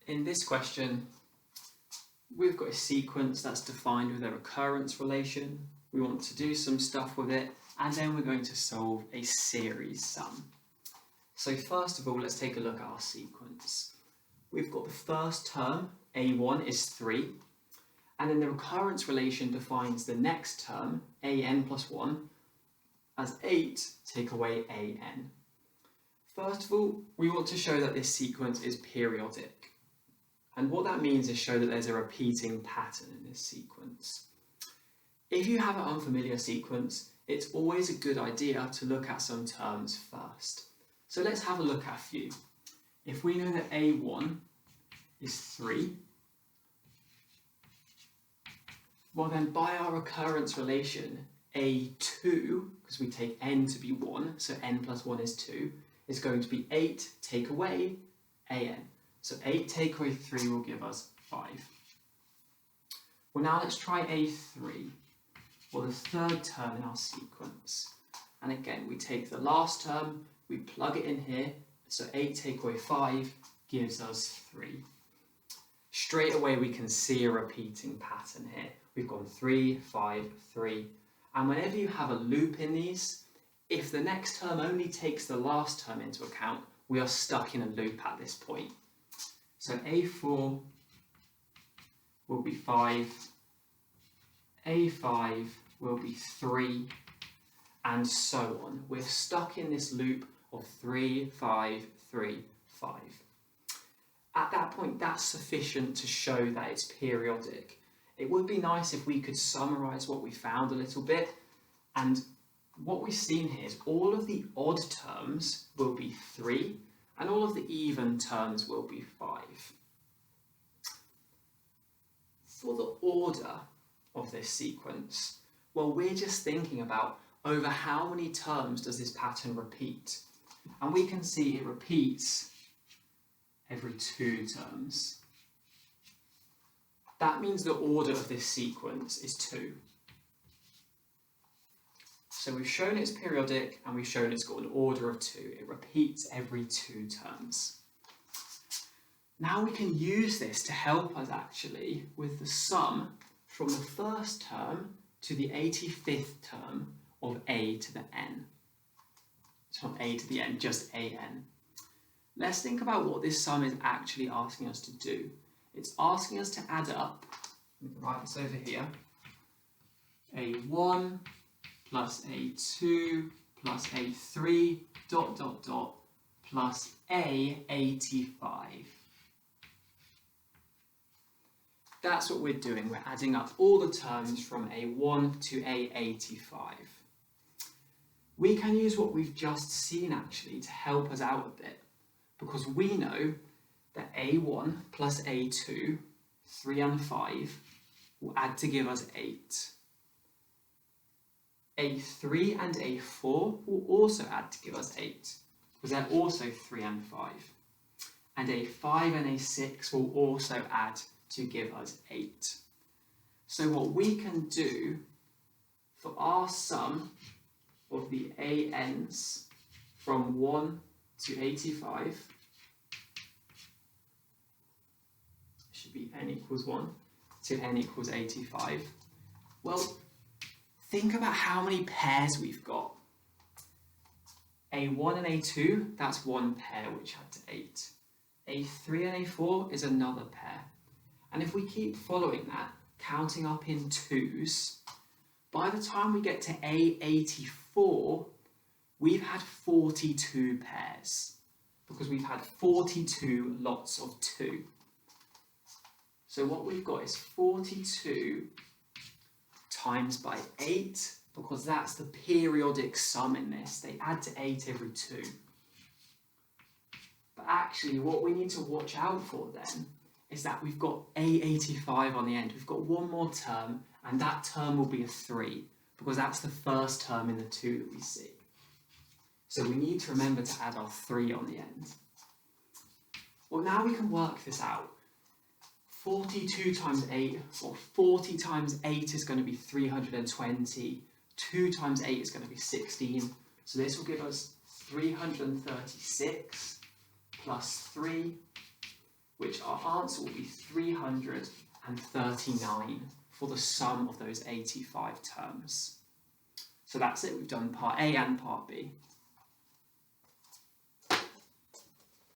in this question, we've got a sequence that's defined with a recurrence relation. We want to do some stuff with it, and then we're going to solve a series sum. So first of all, let's take a look at our sequence. We've got the first term, a1 is 3, and then the recurrence relation defines the next term, an plus 1, as 8 take away an. First of all, we want to show that this sequence is periodic. And what that means is show that there's a repeating pattern in this sequence. If you have an unfamiliar sequence, it's always a good idea to look at some terms first. So let's have a look at a few. If we know that a1 is 3, well then by our recurrence relation, a2, because we take n to be 1, so n plus 1 is 2, is going to be 8 take away an. So 8 take away 3 will give us 5. Well, now let's try a3, or the third term in our sequence. And again, we take the last term, we plug it in here, so 8 take away 5 gives us 3. Straight away we can see a repeating pattern here. We've gone 3, 5, 3, and whenever you have a loop in these, if the next term only takes the last term into account, we are stuck in a loop at this point. So a4 will be 5, a5 will be 3, and so on. We're stuck in this loop of 3, 5, 3, 5. At that point, that's sufficient to show that it's periodic. It would be nice if we could summarise what we found a little bit, and what we've seen here is all of the odd terms will be 3, and all of the even terms will be 5. For the order of this sequence, well, we're just thinking about over how many terms does this pattern repeat? And we can see it repeats every 2 terms. That means the order of this sequence is 2. So we've shown it's periodic and we've shown it's got an order of 2. It repeats every 2 terms. Now we can use this to help us actually with the sum from the first term to the 85th term of a to the n. It's not a to the n, just an. Let's think about what this sum is actually asking us to do. It's asking us to add up, we can write this over here, a1 plus a2 plus a3 plus a85. That's what we're doing. We're adding up all the terms from a1 to a85. We can use what we've just seen actually to help us out a bit, because we know that a1 plus a2, 3 and 5, will add to give us 8. a3 and a4 will also add to give us 8, because they're also 3 and 5. And a5 and a6 will also add to give us 8. So what we can do for our sum of the ANs from 1 to 85, should be n equals 1 to n equals 85. Well, think about how many pairs we've got. A1 and A2, that's one pair which had to 8. A3 and A4 is another pair. And if we keep following that, counting up in 2s, by the time we get to A84, we've had 42 pairs, because we've had 42 lots of 2. So what we've got is 42 times by 8, because that's the periodic sum in this. They add to 8 every 2. But actually what we need to watch out for then is that we've got A85 on the end. We've got one more term, and that term will be a 3, because that's the first term in the 2 that we see. So we need to remember to add our 3 on the end. Well, now we can work this out. 42 times 8, or 40 times 8 is going to be 320. 2 times 8 is going to be 16. So this will give us 336 plus 3 which our answer will be 339 for the sum of those 85 terms. So that's it, we've done part A and part B.